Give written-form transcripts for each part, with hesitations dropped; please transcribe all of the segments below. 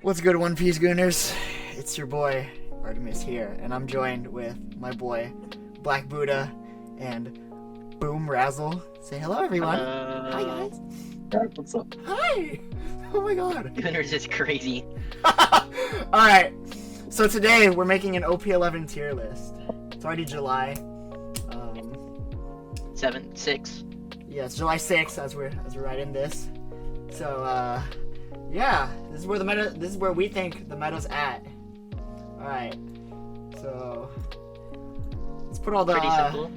What's good, One Piece Gooners? It's your boy, Artemis here, and I'm joined with my boy, Black Buddha, and BOOMRAZZEL. Say hello, everyone. Hi, guys. What's up? Hi! Oh my god. Gooners is crazy. Alright, so today we're making an OP11 tier list. It's already July. 6. Yeah, it's July 6th as we're writing this. So, yeah, this is where we think the meta's at. Alright. So let's put all the Pretty simple.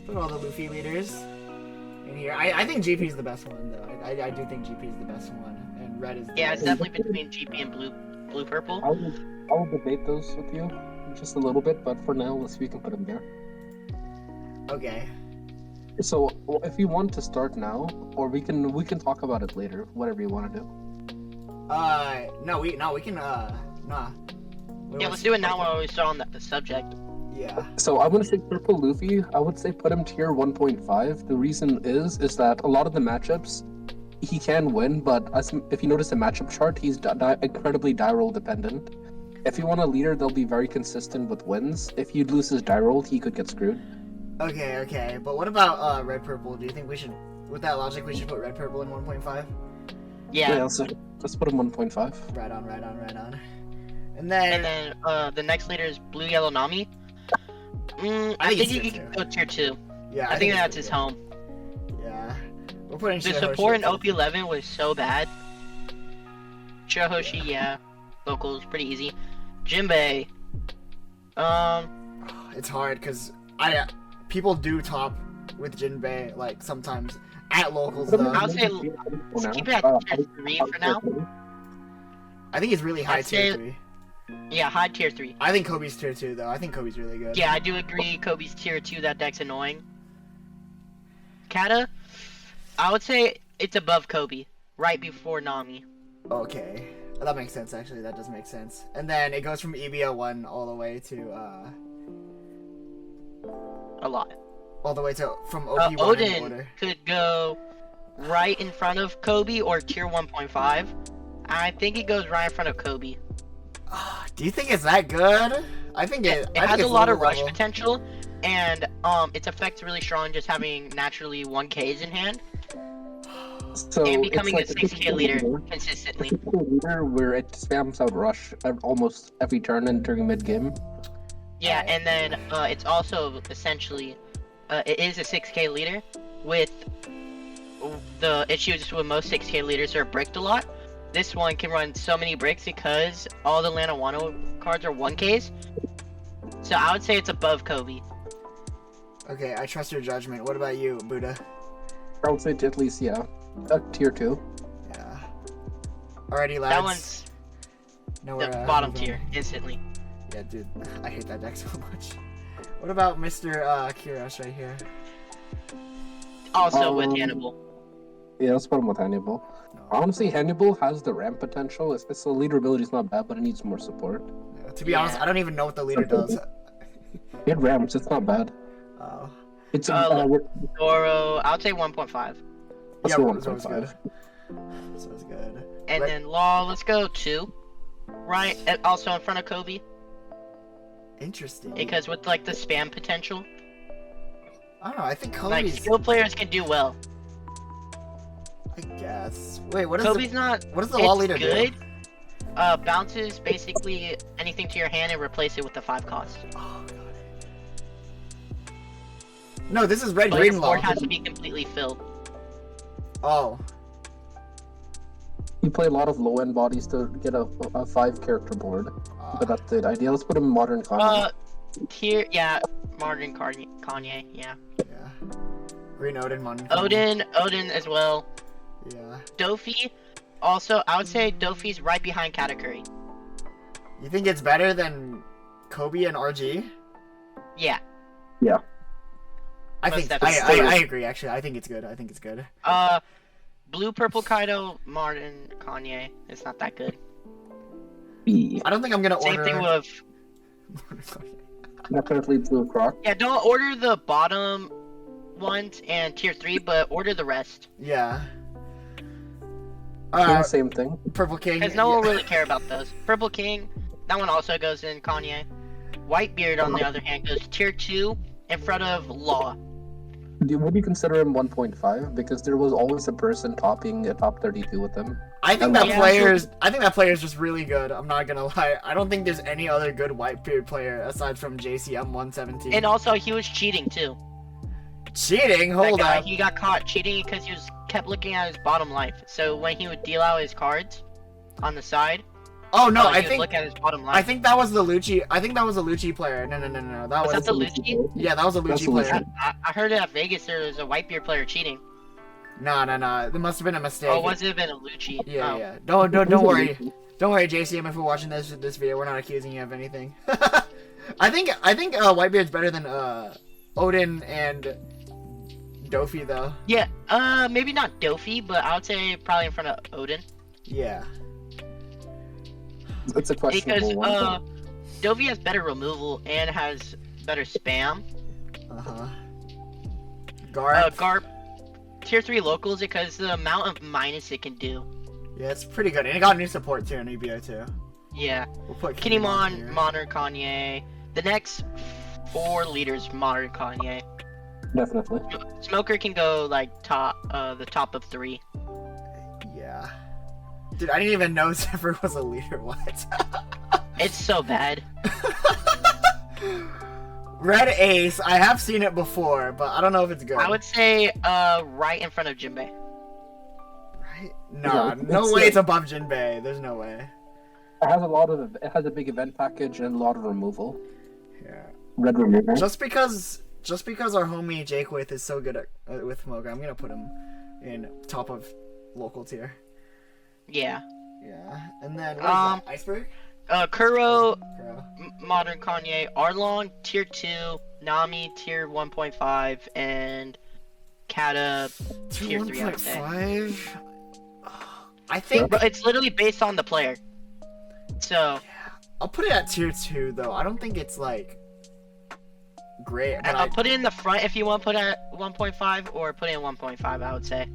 put all the Luffy leaders in here. I think GP's the best one though. I do think GP's the best one. And red is the Yeah, it's best. definitely between GP and blue purple. I will debate those with you just a little bit, but for now, let's see if we can put them there. Okay. So, if you want to start now, or we can talk about it later, whatever you want to do. No, we can nah. Yeah, let's do it now while we start on the subject. Yeah. So I'm gonna say purple Luffy. I would say put him tier 1.5. The reason is that a lot of the matchups he can win, but if you notice the matchup chart, he's incredibly die roll dependent. If you want a leader, they'll be very consistent with wins. If you lose his die roll, he could get screwed. Okay. But what about red purple? Do you think we should, with that logic, we should put red purple in 1.5? Yeah. Let's put him 1.5. Right on. And then the next leader is blue yellow Nami. I think he can go tier 2. Yeah, I think that's his home. Yeah. We're putting The Shirahoshi support in at OP11 was so bad. Shirahoshi, yeah. Locals, pretty easy. Jinbei. It's hard because people do top with Jinbei like sometimes at locals though. I'll say let's keep it at tier 3 for now. I think it's really high I'd tier say- 3. Yeah, high tier 3. I think Kobe's tier 2 though. I think Kobe's really good. Yeah, I do agree. Kobe's tier 2. That deck's annoying. Kata, I would say it's above Kobe, right before Nami. Okay. That makes sense actually. That does make sense. And then it goes from EBO1 all the way to A lot. from OP1 in Odin order. could go right in front of Kobe or tier 1.5. I think it goes right in front of Kobe. Do you think it's that good? I think It I think has a it's lot of lower rush level. potential, and its effect's really strong just having naturally 1Ks in hand So and becoming a it's 6K leader a consistently. typical leader where it spams out rush almost every turn and during mid game. Yeah, and then it's also essentially it is a 6K leader with the issues with most 6K leaders are bricked a lot. This one can run so many bricks because all the Lana Wano cards are 1Ks. So I would say it's above Kobe. Okay, I trust your judgment. What about you, Buddha? I would say at least tier 2. Yeah. Alrighty, lads. That one's Now the we're, bottom moving tier on. instantly. Yeah, dude, I hate that deck so much. What about Mr. Kiros right here? Also with Hannibal. Yeah, let's put him with Hannibal. Honestly, Hannibal has the ramp potential. It's the leader ability is not bad, but it needs more support. Yeah, to be honest, I don't even know what the leader does. It ramps. It's not bad. Oh. It's Zoro, I would say 1.5. let's Yeah, go so it's 1.5. good. So it's good. And Right- then Law, let's go 2. Right, and also in front of Kobe. Interesting. Because with like the spam potential, I don't know, I think like Kobe's... skill players can do well. I guess. Wait, what is Kobe's not. what does the law leader good. do? Bounces basically anything to your hand and replace it with the 5 cost. Oh, God. No, this is red But green your law. board has to be completely filled. Oh. You play a lot of low end bodies to get a 5 character board, but that's the idea. Let's put him in modern Kanye. Martin Kanye, yeah. Yeah. Green Odin, Mon. Odin as well. Yeah. Dofi, also, I would say Dofi's right behind Katakuri. You think it's better than Kobe and RG? Yeah. I Most think definitely. I agree actually. I think it's good. Blue Purple Kaido, Martin Kanye. It's not that good. B. I don't think I'm gonna Same order. thing with. Definitely Blue Croc. Yeah, don't order the bottom ones and tier 3, but order the rest. Yeah. King, same thing. Purple King. Because no one really care about those. Purple King, that one also goes in Kanye. Whitebeard, on the other hand, goes tier 2 in front of Law. Would you consider him 1.5? Because there was always a person topping a top 32 with him. I think that Yeah. player's just really good. I'm not gonna lie. I don't think there's any other good Whitebeard player aside from JCM 117. And also, he was cheating too. Cheating? That Hold guy, on. he got caught cheating because he kept looking at his bottom life. So when he would deal out his cards on the side, Oh no, I he would think look at his bottom life. I think that was the Lucci. I think that was a Lucci player. No. That Was was that the Lucci? yeah, that was a That's Lucci a player. Lucci. I heard at Vegas there was a Whitebeard player cheating. No. It must have been a mistake. Oh, was it been a Lucci? Yeah, Oh. yeah. Don't worry. Don't worry, JCM. If we're watching this video, we're not accusing you of anything. I think Whitebeard's better than Odin and Dofi though. Yeah, maybe not Dofi, but I would say probably in front of Odin. Yeah. It's a questionable Because, one. Dofi has better removal and has better spam. Garp. Garp, tier 3 locals because the amount of minus it can do. Yeah, it's pretty good, and it got new support too in EBO too. Yeah. We'll put Kinemon, here. Modern Kanye. The next 4 leaders, Modern Kanye. Definitely. Smoker can go like the top of 3. Yeah. Dude, I didn't even know Zephyr was a leader. What? It's so bad. Red Ace. I have seen it before, but I don't know if it's good. I would say right in front of Jinbei. Right? Nah, Yeah, no it's way like- it's above Jinbei. There's no way. It has a big event package and a lot of removal. Yeah. Red removal. Just because our homie Jake with is so good at with Mocha, I'm gonna put him in top of local tier. Yeah. Yeah. And then what is that? Iceberg? Kuro, Bro. Modern Kanye, Arlong, tier 2, Nami, tier 1.5, and Kata, tier 3, I would say. 1.5. I think But it's literally based on the player. So, I'll put it at tier 2 though. I don't think it's like great, but I'll put it in the front if you want to put it at 1.5, or put it in 1.5, I would say.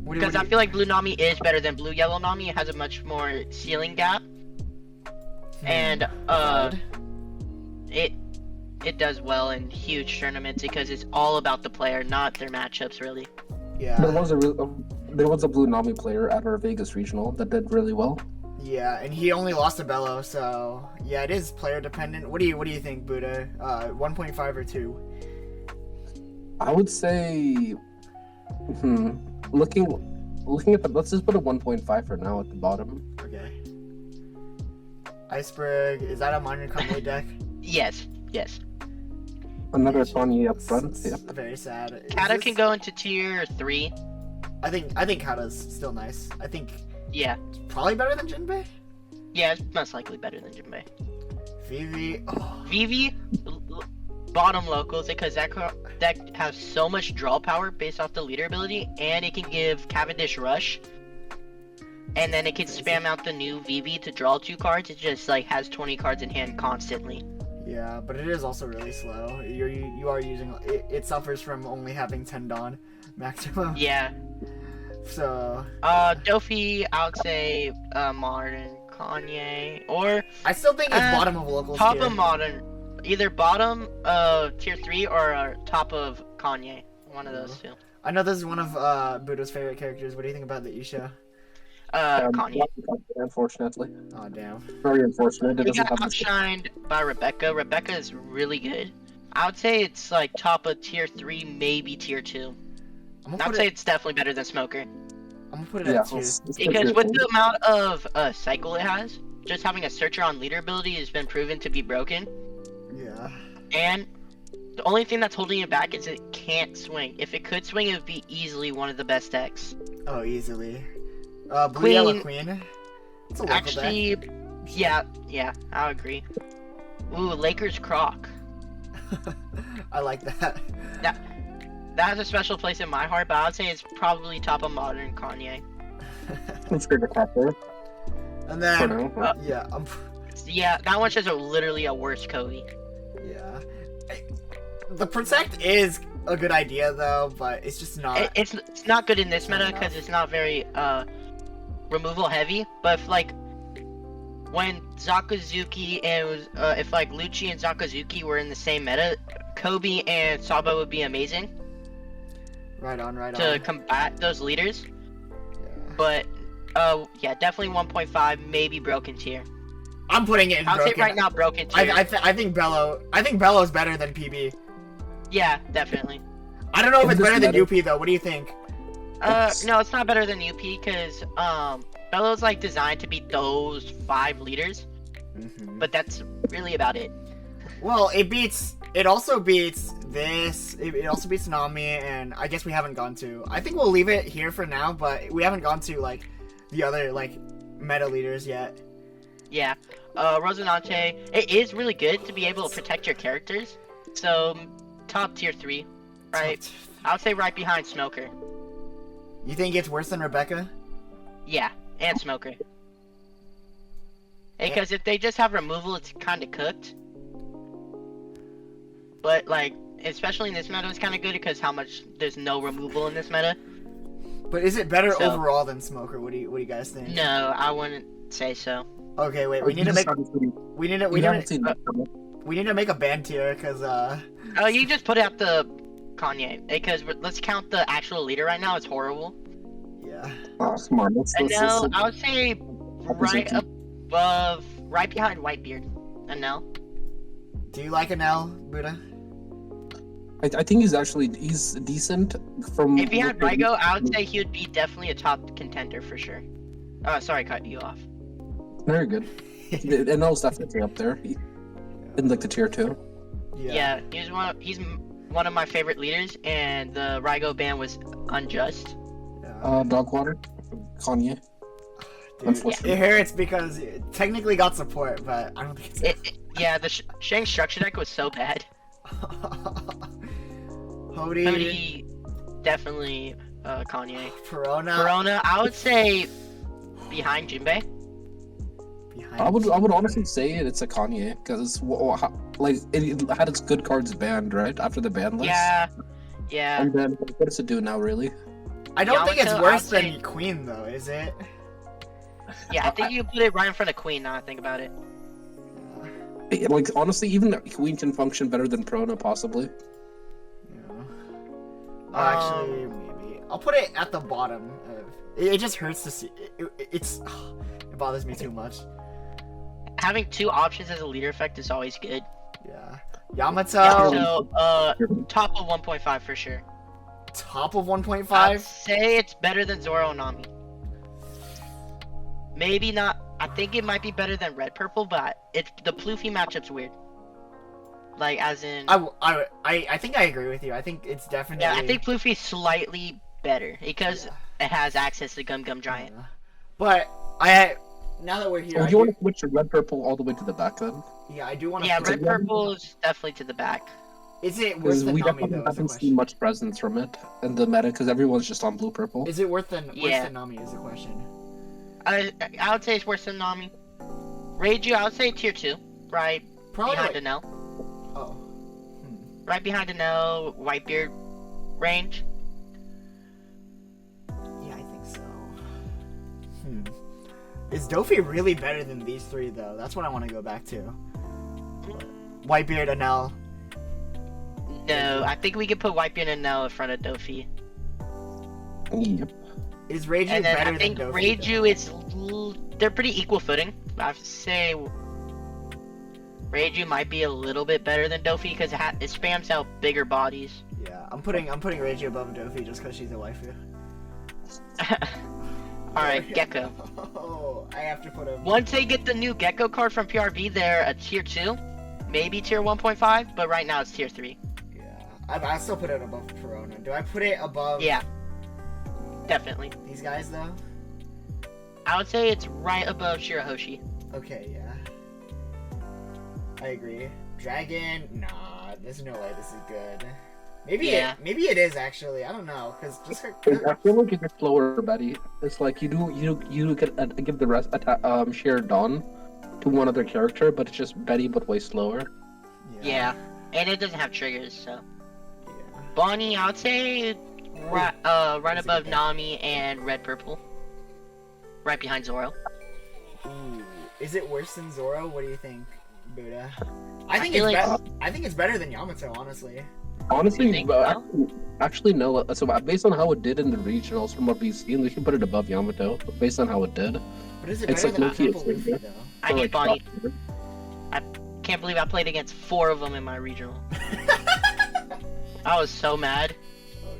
Because I feel like Blue Nami is better than Blue Yellow Nami. It has a much more ceiling gap. And it does well in huge tournaments because it's all about the player, not their matchups really. Yeah. There was a blue Nami player at our Vegas regional that did really well. Yeah, and he only lost to Bello, so yeah, it is player dependent. What do you think, Buddha? 1.5 or 2? I would say, looking at let's just put a 1.5 for now at the bottom. Okay. Iceberg, is that a Modern Kanye deck? Yes. Another Kanye up front. Yep. Very sad. Is Kata this- can go into tier 3. I think Kata's still nice. I think Yeah. it's probably better than Jinbei. Yeah, it's most likely better than Jinbei. Vivi. Oh. Vivi, bottom locals because that deck has so much draw power based off the leader ability, and it can give Cavendish Rush, and then it can spam out the new Vivi to draw 2 cards. It just like has 20 cards in hand constantly. Yeah, but it is also really slow. You are using it suffers from only having 10 Dawn maximum. Yeah. So Dofi, I would say Modern Kanye, or I still think it's bottom of locals. top tier. of Modern, either bottom of tier 3 or top of Kanye. One of those two. I know this is one of Buddha's favorite characters. What do you think about the Isha? Kanye. Unfortunately, Oh damn. very unfortunate. It We doesn't got have the outshined by Rebecca. Rebecca is really good. I would say it's like top of tier 3, maybe tier 2. I'm I gonna would put say it. it's definitely better than Smoker. I'm gonna put it yeah. at 2. It's Because good. with the amount of cycle it has, just having a searcher on leader ability has been proven to be broken. Yeah. And the only thing that's holding it back is it can't swing. If it could swing, it would be easily one of the best decks. Oh, easily. Blue Yellow Queen. It's a local Actually, yeah, I agree. Ooh, Lakers Croc. deck. I like that. That has a special place in my heart, but I would say it's probably top of Modern Kanye. It's good to cap there And for then now. yeah, Yeah, that one's just literally a worse Cody. yeah. The Protect is a good idea though, but it's just not. It's not good in this Not meta enough. because it's not very removal heavy, but if like when Sakazuki and if like Lucci and Sakazuki were in the same meta, Kobe and Sabo would be amazing Right on, right to on. combat those leaders. Yeah. But yeah, definitely 1.5, maybe broken tier. I'm putting it in I'll broken. say right now broken tier. I think Bello's better than PB. Yeah, definitely. I don't know if In it's this better than meta- UP though. What do you think? No, it's not better than UP because Bello's like designed to beat those 5 leaders, but that's really about it. Well, it also beats this. It also beats Nami, and I guess we haven't gone to. I think we'll leave it here for now, but we haven't gone to like the other like meta leaders yet. Yeah, Rosinante, it is really good to be able to protect your characters. So, top tier 3, right? I would say right behind Smoker. You think it's worse than Rebecca? Yeah, and Smoker. Because if they just have removal, it's kind of cooked. But like, especially in this meta, it's kind of good because how much there's no removal in this meta. But is it better So- overall than Smoker? What do you guys think? No, I wouldn't say so. Okay, wait. We need to make we need to make a band tier because Oh, you just put out the Kanye because let's count the actual leader right now. It's horrible. yeah. Oh, come on. And no, I would say right above, right behind Whitebeard. And no. Do you like Anel, Buddha? I think he's decent from. If he had Raigo, I would say he would be definitely a top contender for sure. Sorry, cut you off. Very good. And that was definitely up there. In like the tier 2. Yeah, he's one of my favorite leaders, and the Raigo ban was unjust. Dogwater, Kanye. Dude, Unfortunately. it hurts because it technically got support, but I don't think it's. Yeah, the Shang structure deck was so bad. Hody, Cody, definitely Kanye. Perona, I would say behind Jinbei. behind. I would honestly say it's a Kanye because like it had its good cards banned right after the ban list. Yeah. And then what does it do now really? I don't think it's Yamato, worse I'd than say- Queen though, is it? Yeah, I think you put it right in front of Queen now I think about it. Like honestly, even Queen can function better than Prona possibly. Yeah. Oh, actually, maybe I'll put it at the bottom. It just hurts to see. It bothers me too much. Having 2 options as a leader effect is always good. Yeah. Yamato, So, top of 1.5 for sure. top of I'd 1.5. say it's better than Zoro and Nami. Maybe not. I think it might be better than Red Purple, but the Floofy matchup's weird. Like, as in. I think I agree with you. I think it's definitely. Yeah, I think Floofy's slightly better because it has access to Gum Gum Giant. But now that we're here, Oh, I do you want to switch your red purple all the way to the back then? yeah, I do want to. Yeah, Red Purple is definitely to the back. Is it worse Because than we Nami definitely though? Is the haven't seen question. much presence from it in the meta because everyone's just on blue purple. Is it worse than Yeah. Nami? Is the question. I would say it's worse than Nami. Reiju, I would say tier 2, right Probably. behind Like, Anel. oh. Right behind Anel, Whitebeard range. Yeah, I think so. Is Dofi really better than these 3 though? That's what I want to go back to. Whitebeard, Anel. No, I think we could put Whitebeard and Anel in front of Dofi. Yep. Is Reiju And then better I think than Dofi? Reiju is they're pretty equal footing. I have to say Reiju might be a little bit better than Dofi because it spams out bigger bodies. Yeah, I'm putting Reiju above Dofi just because she's a waifu. Alright, Gecko. Oh, I have to put him. Once they get the new Gecko card from PRV, they're a tier 2, maybe tier 1.5, but right now it's tier 3. Yeah, I still put it above Perona. Do I put it above? Yeah, definitely. These guys though. I would say it's right above Shirahoshi. Okay, yeah. I agree. Dragon? Nah, there's no way this is good. Maybe maybe it is actually. I don't know, cause just I feel like it gets slower, Betty. It's like you get give the rest share Dawn to one other character, but it's just Betty but way slower. Yeah, and it doesn't have triggers, so. Yeah. Bonnie, I would say right That's a above good pick. Nami and Red Purple. right behind Zoro. Ooh. Is it worse than Zoro? What do you think, Buddha? I think feel it's like- I think it's better than Yamato, honestly. Honestly, You think actually no. So based on how it did in the regionals, from what we've seen, we can put it above Yamato. Based on how it did, But is it It's better like than low-key Purple Luffy, it's- though? I need like, Bonnie. Can't believe I played against 4 of them in my regional. I was so mad.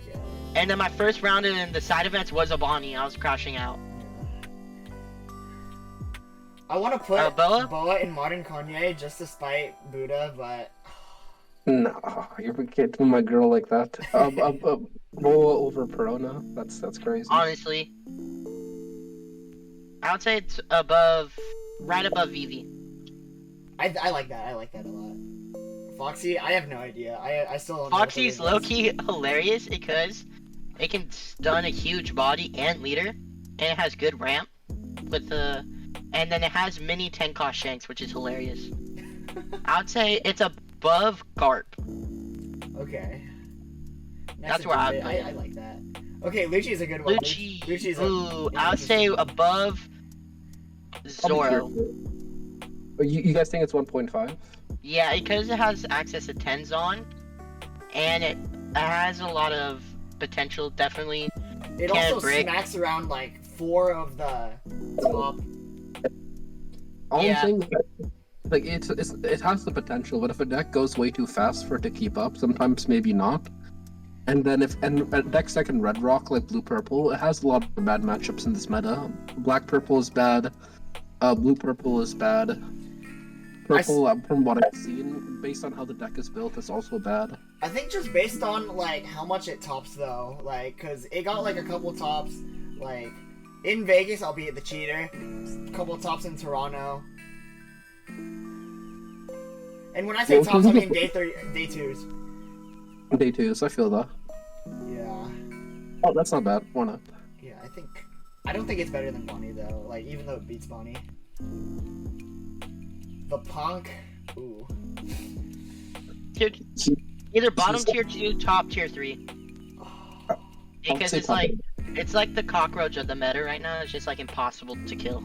Okay. And then my first round in the side events was a Bonnie. I was crashing out. I want to put Boa? in Modern Kanye just to spite Buddha, but No, you're getting my girl like that. Boa over Perona. That's crazy. Honestly, I would say it's above, right above Vivi. I like that. I like that a lot. Foxy, I have no idea. I still don't know. what the Foxy's word is. low-key hilarious because it can stun a huge body and leader, and it has good ramp with the, and then it has mini 10 cost shanks, which is hilarious. I would say it's above Garp. Okay. That's where I'd Jinbei. put it. I like that. Okay, Lucci's a good one. Lucci, Lucci's ooh, an I would say interesting one. above Zoro. You guys think it's 1.5? Yeah, because it has access to 10s on, and it has a lot of potential, definitely. It Can also break. smacks around like 4 of the top. All Yeah. I'm saying is that, like it has the potential, but if a deck goes way too fast for it to keep up, sometimes maybe not. And then if a deck second red rock like blue purple, it has a lot of bad matchups in this meta. Black purple is bad. Blue purple is bad. Purple, from what I've seen, based on how the deck is built, is also bad. I think just based on like how much it tops though, like cause it got like a couple tops, like in Vegas, albeit the cheater, a couple tops in Toronto. And when I say Well, tops, I mean day 2s. Day 2s, I feel that. Yeah, Oh, that's not bad. Why not? yeah. I don't think it's better than Bonnie though. Like even though it beats Bonnie. The Punk, ooh. Dude, either bottom tier 2, top tier 3. Because say it's top. like the cockroach of the meta right now. It's just like impossible to kill.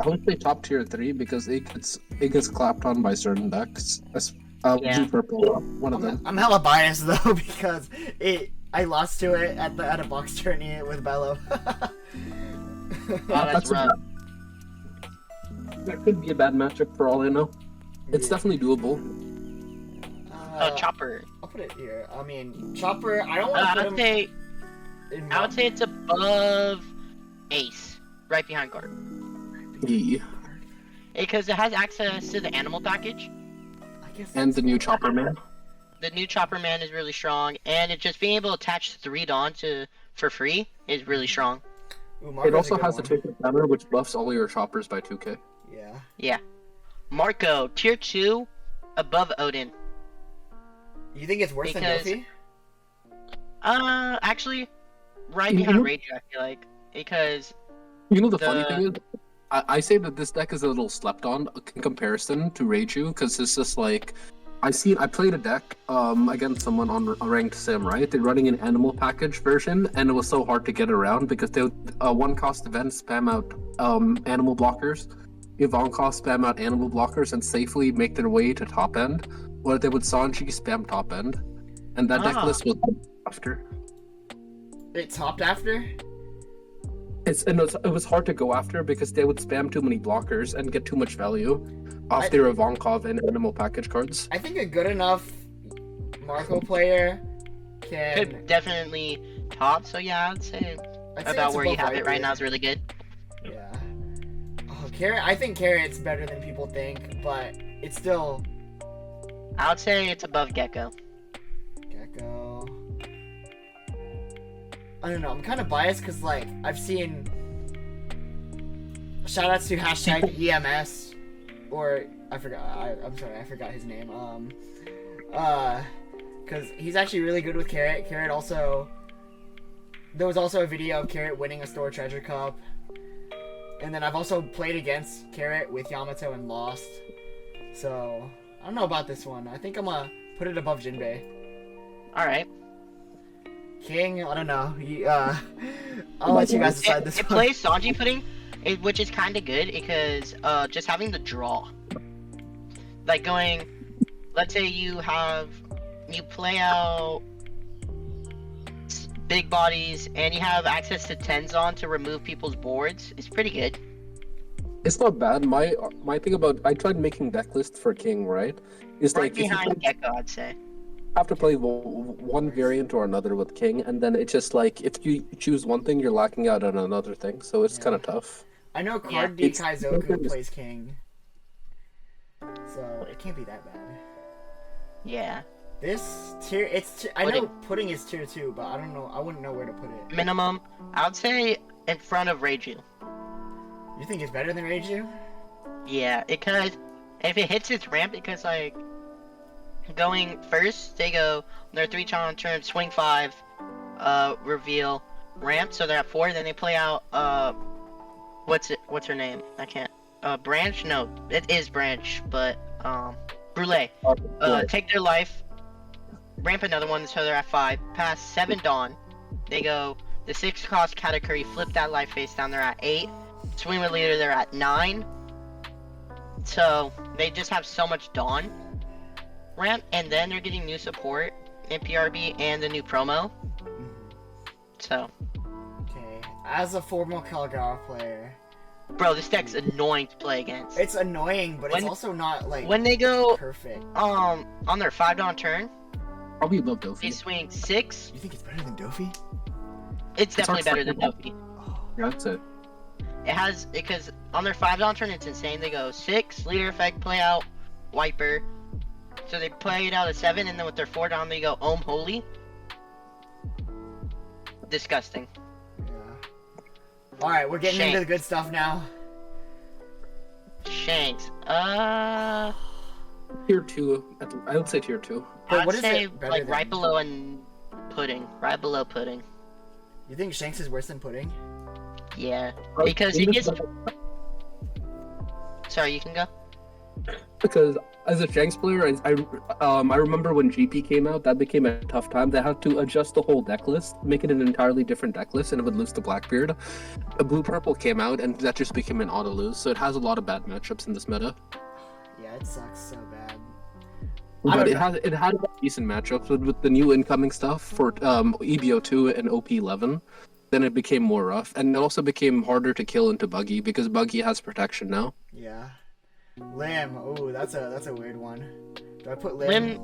I would say top tier 3 because it gets clapped on by certain decks. Yeah. Blue purple, one of them. I'm hella biased though because I lost to it at a box tourney with Bello. Oh, that's rough. That could be a bad matchup for all I know. It's Yeah. definitely doable. Oh, Chopper. I'll put it here. I mean, Chopper. I don't want to put I'd him. say In I would say it's above Ace, right behind Guard. Yeah. Because it has access to the animal package. I guess And the that's- new Chopper Man. The new Chopper Man is really strong, and it just being able to attach 3 Dawn for free is really strong. Ooh, It Marco's also a good has a one. ticket banner which buffs all your choppers by 2k. Yeah. Yeah. Marco, tier 2, above Odin. You think it's worse than Because- Goofy? Actually, right You behind know- Ranger, I feel like. Because, You know the funny The- thing is, I say that this deck is a little slept on in comparison to Reiju because it's just like I played a deck against someone on a ranked sim, right? They're running an animal package version, and it was so hard to get around because they would one cost event spam out animal blockers, Yvonne cost spam out animal blockers, and safely make their way to top end, or they would Sanji spam top end, and that deck Ah. list was after. It topped after? It was hard to go after because they would spam too many blockers and get too much value off I- their Ivankov and animal package cards. I think a good enough Marco player can. could definitely top, so yeah, I'd say I'd say about it's where you above have it right Whitebeard. now is really good. Yeah. Oh, Carrot. I think Carrot's better than people think, but it's still I would say it's above Gecko. Gecko. I don't know. I'm kind of biased because like I've seen. Shoutouts to hashtag EMS, or I forgot. I'm sorry, I forgot his name. Because he's actually really good with Carrot. Carrot also. There was also a video of Carrot winning a store treasure cup. And then I've also played against Carrot with Yamato and lost. So I don't know about this one. I think I'm gonna put it above Jinbei. Alright. King, I don't know. I'll let you guys decide this It one. plays Sanji pudding. which is kind of good because just having the draw, like going, let's say you play out big bodies and you have access to tens on to remove people's boards. It's pretty good. It's not bad. My thing about I tried making deck lists for King, right? It's Right like if you behind Gecko, I'd say. have to play one variant or another with King, and then it's just like if you choose one thing, you're lacking out on another thing. So it's kind of tough. I know Yeah. Card D Kaizoku plays King, so it can't be that bad. Yeah. This tier, I know pudding is tier 2, but I don't know. I wouldn't know where to put it. Minimum, I would say in front of Reiju. You think it's better than Reiju? Yeah, because if it hits its ramp, because like going first, they go their 3 on turn, swing 5, reveal, ramp, so they're at 4. Then they play out what's her name? I can't. Branch? No, it is Branch, but Brule. Take their life, ramp another one, so they're at 5. Pass 7 Dawn. They go the 6 cost Katakuri, flip that life face down. They're at 8. Swing with leader, they're at 9. So they just have so much Dawn ramp, and then they're getting new support in PRB and the new promo. So. Okay, as a formal Kagura player. Bro, this deck's annoying to play against. It's annoying, but it's also not like when they go perfect. on their 5 Dawn turn. Probably love Dofi. They swing 6. You think it's better than Dofi? It's definitely better than Dofi. Yeah, that's it. It has, because on their 5 Dawn turn, it's insane. They go 6, leader effect, play out, wiper. So they play it out at 7, and then with their 4 Dawn, they go Ohm Holy. Disgusting. Yeah. Alright, we're getting into the good stuff now. Shanks. Tier 2. I would say tier 2. But I'd what is say it better like than? right below and pudding. Right below pudding. You think Shanks is worse than pudding? Yeah. Because he gets. Sorry, you can go. Because as a Shanks player, I remember when GP came out, that became a tough time. They had to adjust the whole deck list, make it an entirely different deck list, and it would lose to Blackbeard. A Blue Purple came out, and that just became an auto lose. So it has a lot of bad matchups in this meta. Yeah, it sucks so bad. But it had decent matchups with the new incoming stuff for EBO2 and OP11. Then it became more rough, and it also became harder to kill into Buggy because Buggy has protection now. Yeah. Lim. Ooh, that's a weird one. Do I put Lim? Lim,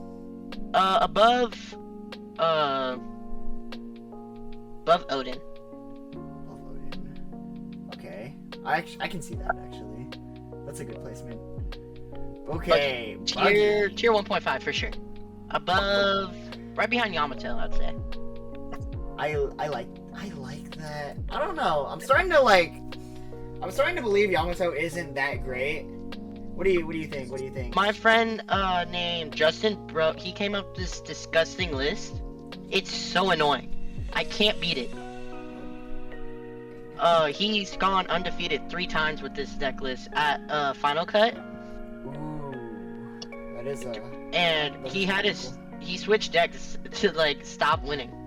above Odin. Above Odin. Okay. I can see that actually. That's a good placement. Okay. Tier 1.5 for sure. Above, right behind Yamato, I'd say. I like that. I don't know. I'm starting to believe Yamato isn't that great. What do you think? What do you think? My friend named Justin, bro, he came up with this disgusting list. It's so annoying. I can't beat it. He's gone undefeated 3 times with this deck list at Final Cut. Ooh, that is a. And he switched decks to like stop winning.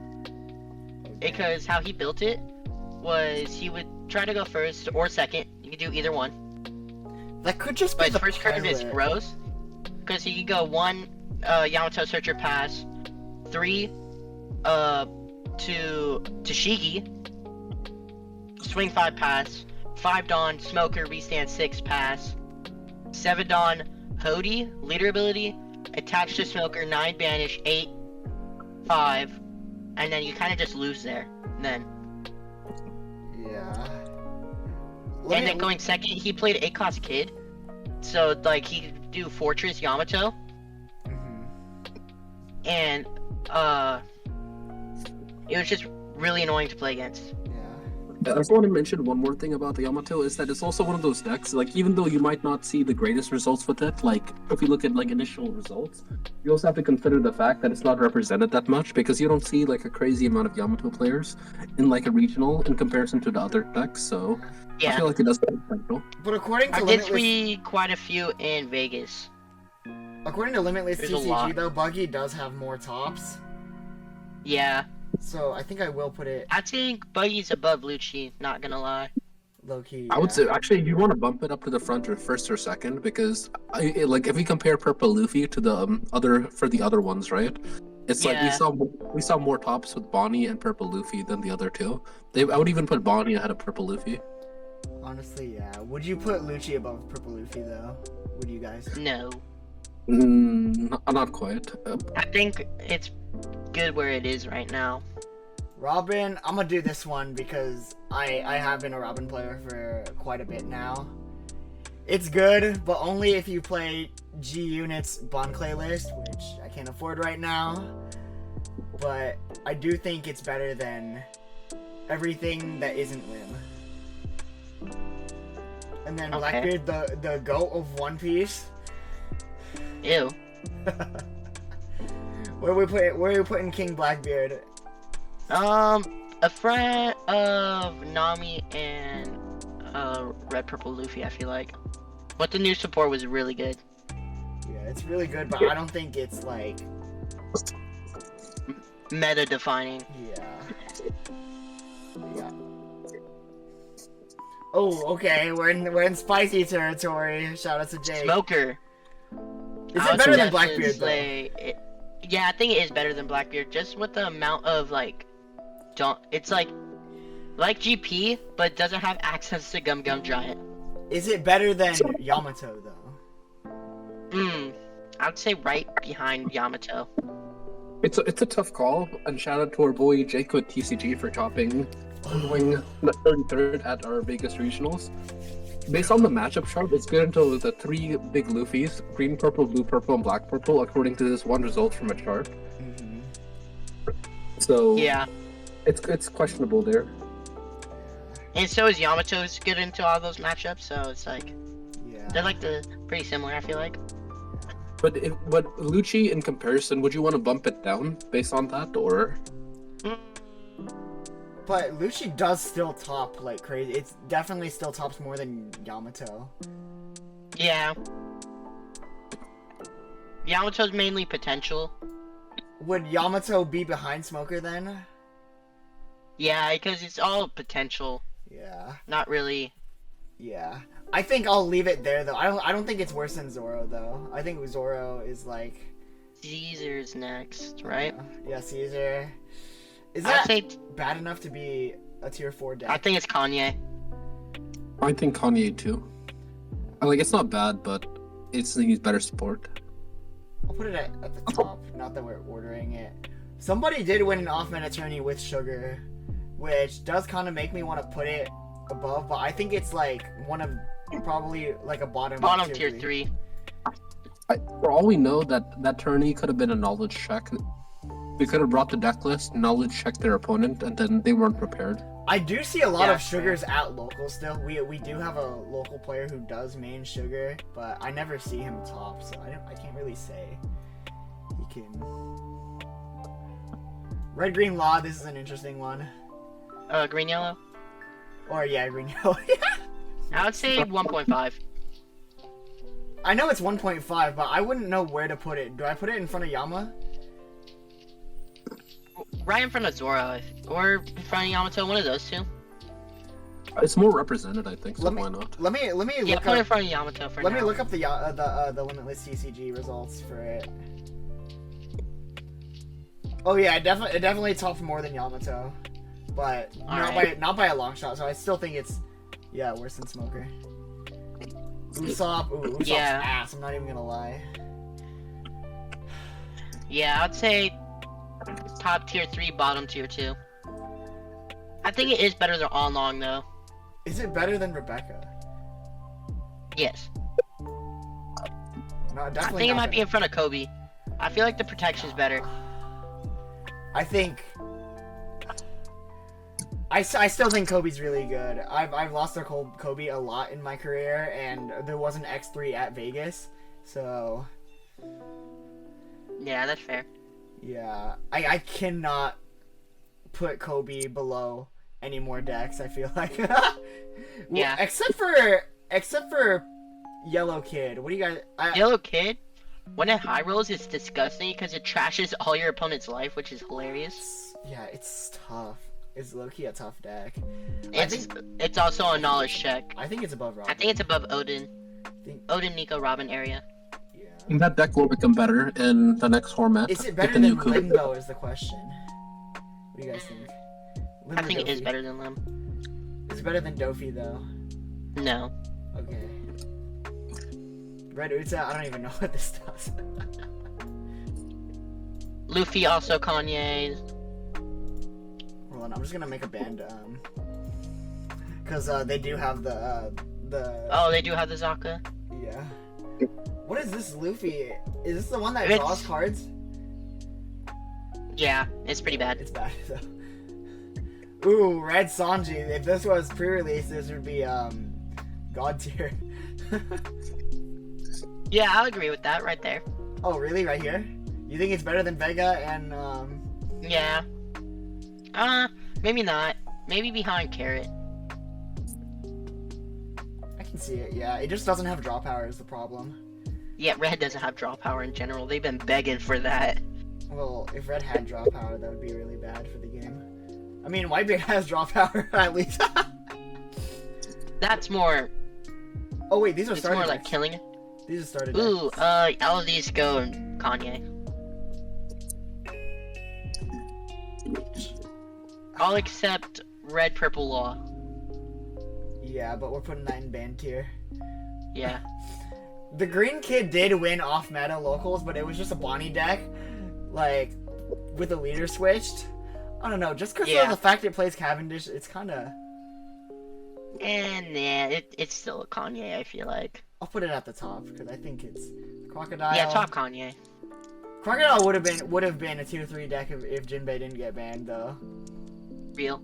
Because how he built it was he would try to go first or second. You could do either one. That could just be But the first card is pilot. gross. Because he could go 1 Yamato Searcher pass, 3 to Shigi, swing 5 pass, 5 Dawn, Smoker, restand 6 pass, 7 Dawn, Hody, leader ability, attach to Smoker, 9 banish, 8, 5, and then you kind of just lose there. Then. Yeah. And then going second, he played 8 cost Kid, so like he could do Fortress Yamato, and it was just really annoying to play against. I also want to mention one more thing about the Yamato is that it's also one of those decks, like even though you might not see the greatest results with it, like if you look at like initial results, you also have to consider the fact that it's not represented that much because you don't see like a crazy amount of Yamato players in like a regional in comparison to the other decks, so Yeah. I feel like it does have potential. But according to I did Limitless, see quite a few in Vegas. according to Limitless There's a TCG lot. though, Buggy does have more tops. Yeah, So I think I will put it. I think Buggy's above Lucci, not gonna lie. Low key. I would Yeah. say actually you want to bump it up to the front or first or second because like if we compare Purple Luffy to the other ones, right? It's like Yeah. we saw more tops with Bonnie and Purple Luffy than the other two. I would even put Bonnie ahead of Purple Luffy. Honestly, yeah. Would you put Lucci above Purple Luffy though? Would you guys? No. Not quite. I think it's good where it is right now. Robin, I'm gonna do this one because I have been a Robin player for quite a bit now. It's good, but only if you play G Unit's Bon Clay list, which I can't afford right now. But I do think it's better than everything that isn't Lim. And then Okay. Blackbeard, the goat of One Piece. Ew. Where are we putting King Blackbeard? A friend of Nami and Red Purple Luffy, I feel like. But the new support was really good. Yeah, it's really good, but I don't think it's like Meta defining. Yeah. Oh, okay. We're in spicy territory. Shout out to Jake. Smoker. Is I it would better than suggest Blackbeard though? Yeah, I think it is better than Blackbeard. Just with the amount of like, it's like GP, but it doesn't have access to Gum Gum Giant. Is it better than Yamato though? I would say right behind Yamato. It's a tough call, and shout out to our boy Jake with TCG for going 33rd at our Vegas regionals. Based on the matchup chart, it's good until the three big Luffys: green, purple, blue, purple, and black, purple, according to this one result from a chart. Mm-hmm. So Yeah, it's questionable there. and so is Yamato's good into all those matchups. So it's like Yeah. they're like pretty similar. I feel like. But Lucci, in comparison, would you want to bump it down based on that, or? But Lucci does still top like crazy. It's definitely still tops more than Yamato. Yeah. Yamato's mainly potential. Would Yamato be behind Smoker then? Yeah, because it's all potential, Yeah. not really. Yeah. I think I'll leave it there though. I don't think it's worse than Zoro though. I think Zoro is like Caesar's next, right? Yeah, Caesar. Is I'd that say bad enough to be a tier 4 deck? I think it's Kanye. I think Kanye too. It's not bad, but it needs better support. I'll put it at the top, not that we're ordering it. Somebody did win an off-meta tourney with Sugar, which does kind of make me want to put it above, but I think it's like one of probably like a bottom Tier 3. For all we know, that tourney could have been a knowledge check. We could have brought the deck list, knowledge checked their opponent, and then they weren't prepared. I do see a lot Yeah, of Sugars at local still. We do have a local player who does main Sugar, but I never see him top, so I can't really say he can. Red Green Law, this is an interesting one. Green Yellow. Or yeah, Green Yellow. I would say 1.5. I know it's 1.5, but I wouldn't know where to put it. Do I put it in front of Yama? Right in front of Zoro, or in front of Yamato, one of those two. It's more represented, I think. So why not? Let me Yeah, look put it in up. front of Yamato for Let now. me look up the Limitless TCG results for it. Oh yeah, it definitely tops more than Yamato, but not by a long shot. So I still think it's worse than Smoker. Usopp's Yeah. ass. I'm not even gonna lie. Yeah, I'd say top tier 3, bottom tier 2. I think it is better than All Long though. Is it better than Rebecca? Yes. No, I definitely. think it not might be in front of Kobe. I feel like the protection's better. I think. I still think Kobe's really good. I've lost to Kobe a lot in my career, and there was an X3 at Vegas, so Yeah, that's fair. yeah, I cannot put Kobe below any more decks. I feel like, Yeah. except for Yellow Kid. What do you guys? Yellow Kid, when it high rolls, it's disgusting because it trashes all your opponent's life, which is hilarious. Yeah, it's tough. It's low-key a tough deck. It's also a knowledge check. I think it's above Robin. I think it's above Odin. think- Odin, Nico, Robin area. Yeah. And that deck will become better in the next format. Is it with better the than new coup. Limbo is the question. What do you guys think? I think it is Dofi. better than Lim. It's better than Dofi though. No. Okay. Red Uta, I don't even know what this does. Luffy also Kanye. Hold on, I'm just gonna make a band, cause they do have the Oh, they do have the Zaka. yeah. What is this Luffy? Is this the one that It's- draws cards? Yeah, it's pretty bad. It's bad though. Ooh, Red Sanji. If this was pre-release, this would be God tier. Yeah, I'll agree with that right there. Oh, really? Right here? You think it's better than Vega and Yeah. Maybe not. Maybe behind Carrot. I can see it. Yeah, it just doesn't have draw power is the problem. Yeah, Red doesn't have draw power in general. They've been begging for that. Well, if Red had draw power, that would be really bad for the game. I mean, Whitebeard has draw power at least. That's more. Oh wait, these are It's starter more like decks. killing. These are starter Ooh, decks. all of these go Kanye. All except Red Purple Law. Yeah, but we're putting that in band tier. Yeah. The Green Kid did win off meta locals, but it was just a Bonnie deck, like with the leader switched. I don't know, just because Yeah. of the fact it plays Cavendish, it's kind of. And yeah, it's still a Kanye, I feel like. I'll put it at the top because I think it's Crocodile. Yeah, top Kanye. Crocodile would have been a tier 3 deck if Jinbei didn't get banned though. Real.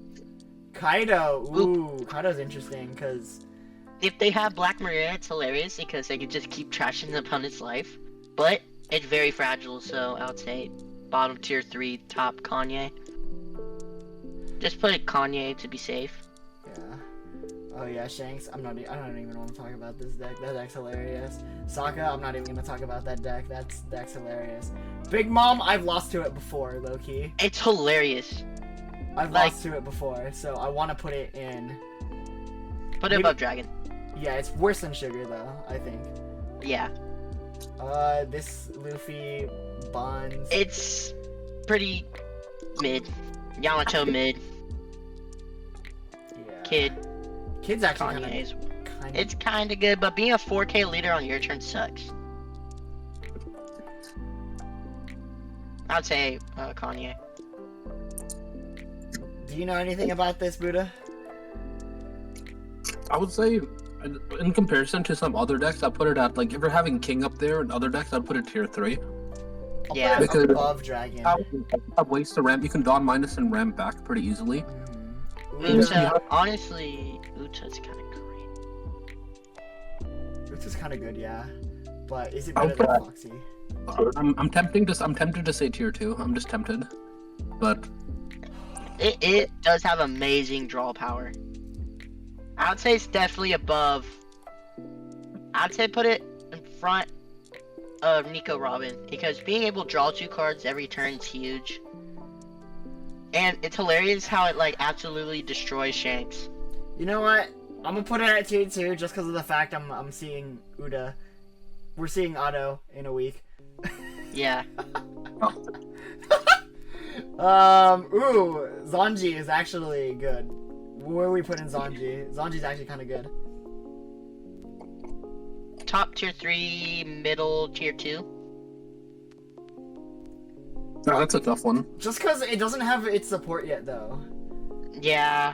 Kaido, ooh, Kaido's interesting because If they have Black Maria, it's hilarious because they could just keep trashing the opponent's life. But it's very fragile, so I would say bottom tier 3, top Kanye. Just put it Kanye to be safe. yeah. Oh yeah, Shanks. I don't even want to talk about this deck. That deck's hilarious. Sokka, I'm not even gonna talk about that deck. That deck's hilarious. Big Mom, I've lost to it before, low key. It's hilarious. I've Like- lost to it before, so I want to put it in. Put it Maybe- above Dragon. Yeah, it's worse than Sugar though. I think. Yeah. This Luffy Buns. It's pretty mid. Yamato mid. Yeah. Kid's actually kind Kanye's. of. It's kinda good, but being a 4K leader on your turn sucks. I'd say Kanye. Do you know anything about this, Buddha? I would say, in comparison to some other decks, I'd put it at, like, if you're having King up there and other decks, I'd put it tier 3. I'll Yeah. put it Because- above Dragon. Have ways to ramp. You can Dawn Minus and ramp back pretty easily. Mhm. Uta, honestly, Uta's kinda great. Which is kind of good, yeah. But is it I'll better than put- Foxy? I'm tempted to say tier 2. I'm just tempted. But It does have amazing draw power. I would say it's definitely above. I'd say put it in front of Nico Robin because being able to draw 2 cards every turn is huge. And it's hilarious how it like absolutely destroys Shanks. You know what? I'm gonna put it at tier 2 just because of the fact I'm seeing Uda. We're seeing Otto in a week. Yeah. Ooh, Zanji is actually good. Where are we putting Zanji? Zanji's actually kind of good. Top tier 3, middle tier 2. no, that's a tough one. Just because it doesn't have its support yet, though. Yeah.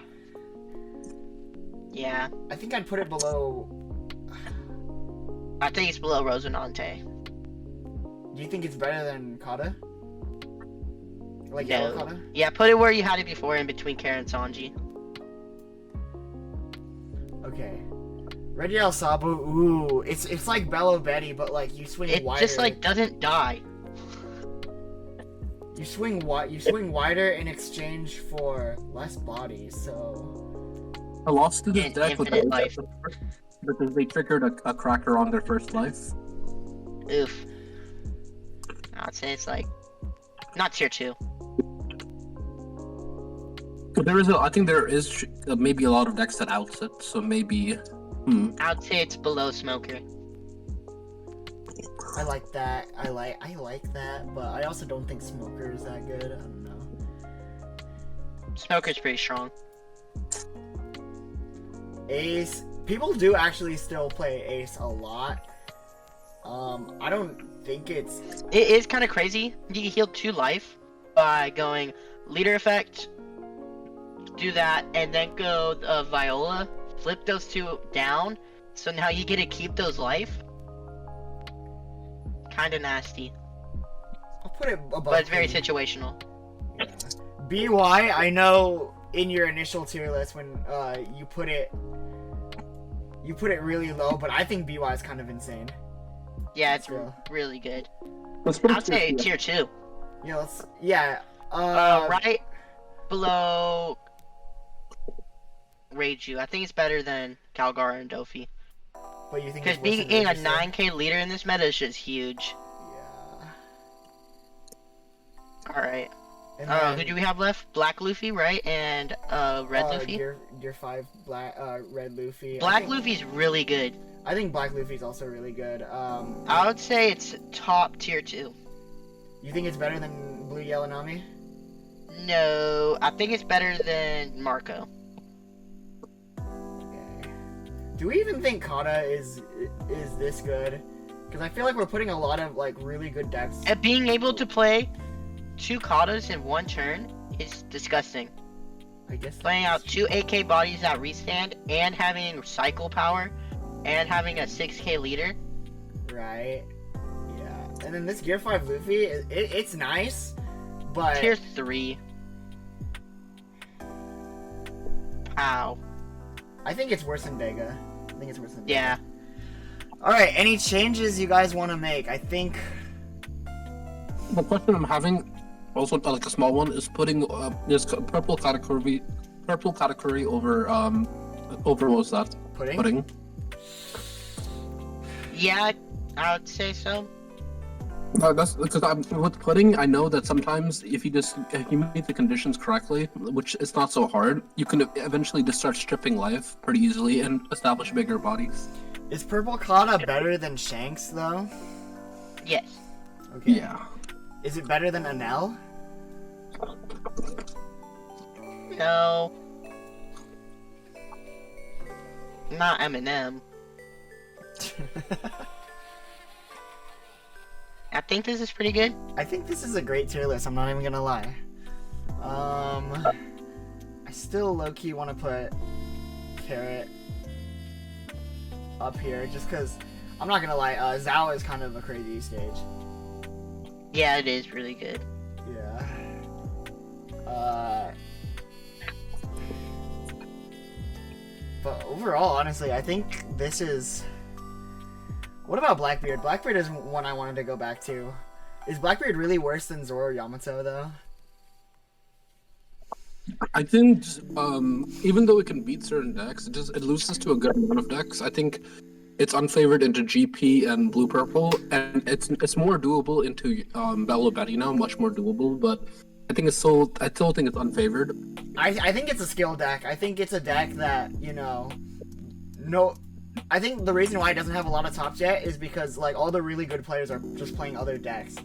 Yeah. I think I'd put it below. I think it's below Rosinante. Do you think it's better than Kata? Like No. Yellow Kata? Yeah, put it where you had it before in between Karen and Sanji. Okay. Red Yellow Sabu, ooh, it's like Bello Betty, but like you swing It wider. just like doesn't die. You swing wider in exchange for less bodies, so I lost to this And deck with infinite life. because they triggered a cracker on their first life. Oof. I'd say it's like not tier 2. I think there is maybe a lot of decks that outs it, so maybe. I'd say it's below Smoker. I like that. I like that, but I also don't think Smoker is that good. I don't know. Smoker's pretty strong. Ace. People do actually still play Ace a lot. I don't think it's. It is kind of crazy. You can heal 2 life by going leader effect, do that, and then go Viola, flip those 2 down, so now you get to keep those life. Kinda nasty. I'll put it above. But it's very P. situational. Yeah. BY, I know in your initial tier list when you put it really low, but I think BY is kind of insane. Yeah, it's So- really good. Let's put it I'd say tier 2. Yeah. Right below Reiju. I think it's better than Calgar and Dofi. But you think Because it's worse being than a Register? 9k leader in this meta is just huge. Yeah. Alright. And Who do we have left? Black Luffy, right? And Red Luffy? Gear 5 Red Luffy. Black Luffy's really good. I think Black Luffy's also really good. I would say it's top tier 2. You think it's better than Blue Yellow Nami? No, I think it's better than Marco. Okay. Do we even think Kata is this good? Because I feel like we're putting a lot of like really good decks. And being able to play 2 Katas in 1 turn is disgusting. I guess Playing out 2 8k bodies that restand and having cycle power and having a 6k leader. Right. Yeah. And then this Gear 5 Luffy, it's nice, but Tier 3. Ow. I think it's worse than Vega. I think it's worse than Vega. Yeah. All right. Any changes you guys want to make? I think. The question I'm having, also like a small one, is putting this purple category over what was that? Pudding? Yeah, I would say so. That's because with pudding, I know that sometimes if you meet the conditions correctly, which is not so hard, you can eventually just start stripping life pretty easily and establish bigger bodies. Is Purple Kata better than Shanks though? Yes. Okay. Yeah. Is it better than Anel? No. Not Eminem. I think this is pretty good. I think this is a great tier list. I'm not even gonna lie. I still low-key want to put Carrot up here just because I'm not gonna lie. Zao is kind of a crazy stage. Yeah, it is really good. Yeah. But overall, honestly, I think this is. What about Blackbeard? Blackbeard is one I wanted to go back to. Is Blackbeard really worse than Zoro Yamato though? I think even though it can beat certain decks, it loses to a good amount of decks. I think it's unfavored into GP and blue purple, and it's more doable into Bella Betty now, much more doable. But I still think it's unfavored. I think it's a skill deck. I think it's a deck that I think the reason why it doesn't have a lot of tops yet is because like all the really good players are just playing other decks.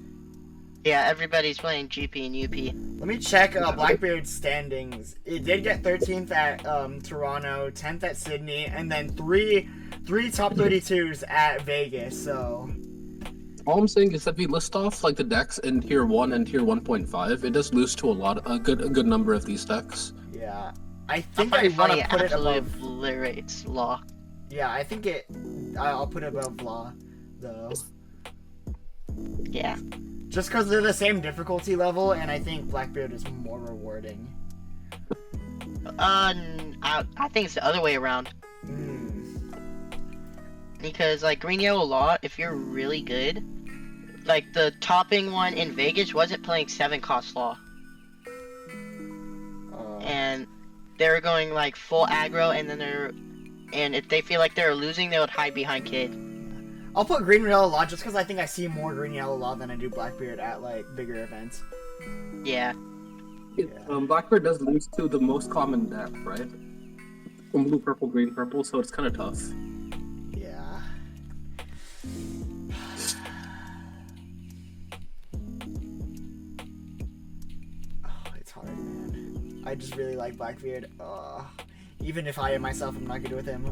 Yeah, everybody's playing GP and UP. Let me check Blackbeard's standings. It did get 13th at Toronto, 10th at Sydney, and then three top 32s at Vegas. So All I'm saying is that if we list off like the decks in tier 1 and tier 1.5, it does lose to a good number of these decks. yeah, I think I I find want it to put it absolutely above. obliterates Law. Yeah, I think I'll put it above Law, though. Yeah. Just because they're the same difficulty level, and I think Blackbeard is more rewarding. I think it's the other way around. Because like Green Yellow Law, if you're really good, like the topping one in Vegas wasn't playing 7-cost Law. And they're going like full aggro, and if they feel like they're losing, they would hide behind Kid. I'll put Green Yellow Law just because I think I see more Green Yellow Law than I do Blackbeard at like bigger events. Yeah. Blackbeard does lose to the most common deck, right? From blue, purple, green, purple, so it's kind of tough. Yeah. Oh, it's hard, man. I just really like Blackbeard. Even if I myself am not good with him.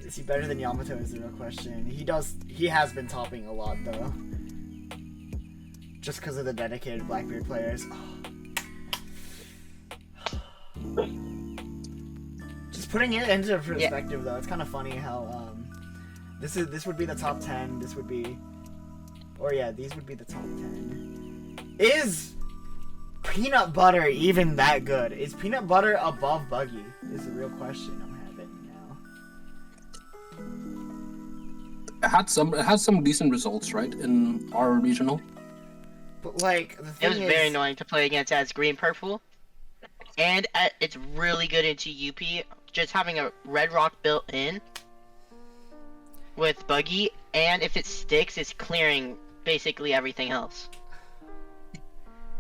Is he better than Yamato is the real question. He has been topping a lot though. Just because of the dedicated Blackbeard players. Just putting it into perspective though, it's kind of funny how this would be the top 10. This would be, these would be the top 10. Is peanut butter even that good? Is peanut butter above Buggy? Is the real question I'm having now. It has some decent results, right, in our regional. But like the It thing was very annoying to play against as green purple, and it's really good into UP. Just having a red rock built in with Buggy, and if it sticks, it's clearing basically everything else.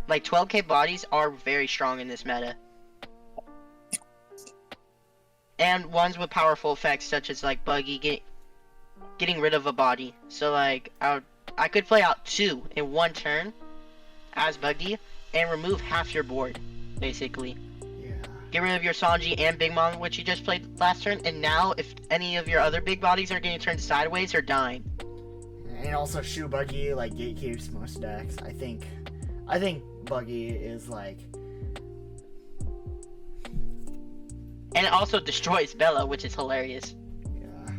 Like 12k bodies are very strong in this meta, and ones with powerful effects such as like Buggy getting rid of a body. So like I could play out 2 in 1 turn as Buggy and remove half your board, basically. Yeah. Get rid of your Sanji and Big Mom, which you just played last turn, and now if any of your other big bodies are getting turned sideways, they're dying. And also Shoe Buggy like gatekeeps most decks. I think Buggy is like, and it also destroys Bella, which is hilarious. yeah.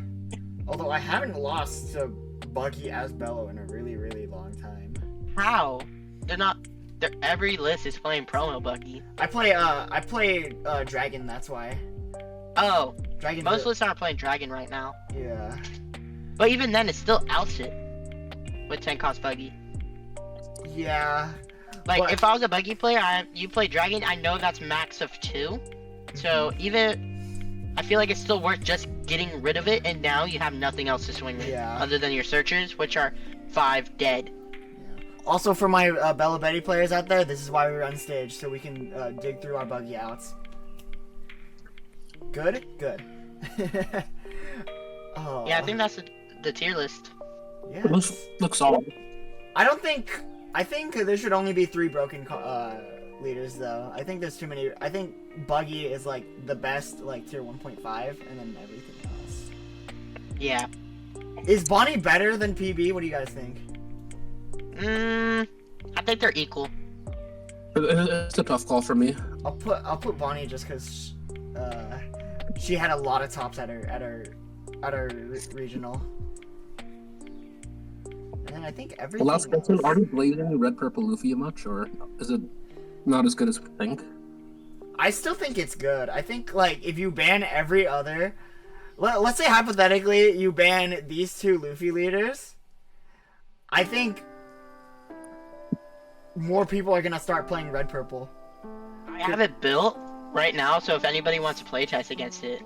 Although I haven't lost to Buggy as Bello in a really, really long time. How? Every list is playing promo Buggy. I play Dragon, that's why. Oh, Dragon. most lists aren't playing Dragon right now. Yeah. But even then, it's still outs it with 10 cost Buggy. Yeah. Like, But- if I was a Buggy player, you play Dragon, I know that's max of 2. So even, I feel like it's still worth just getting rid of it, and now you have nothing else to swing with. Yeah. Other than your searchers, which are 5 dead. Also, for my Bella Betty players out there, this is why we run stage, so we can dig through our Buggy outs. Good? Good. Oh. Yeah, I think that's the tier list. Yeah. Looks solid. I think there should only be 3 broken leaders, though. I think there's too many. I think Buggy is, like, the best, like, tier 1.5, and then everything else. Yeah. Is Bonnie better than PB? What do you guys think? I think they're equal. It's a tough call for me. I'll put Bonnie just because she had a lot of tops at her regional. And then I think everything. The last question: else- are you blazing red, purple Luffy much, or is it not as good as we think? I still think it's good. I think like if you ban every other, let's say hypothetically you ban these 2 Luffy leaders, I think more people are gonna start playing red purple. I have it built right now, so if anybody wants to play test against it.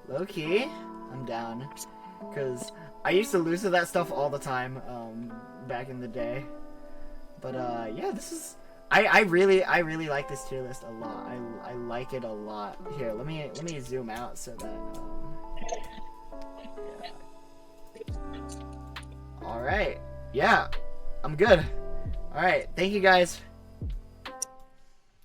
Low key, I'm down, cause I used to lose to that stuff all the time back in the day. But yeah, this is I really like this tier list a lot. I like it a lot. Here, let me zoom out so that yeah. All right, yeah, I'm good. All right, thank you guys.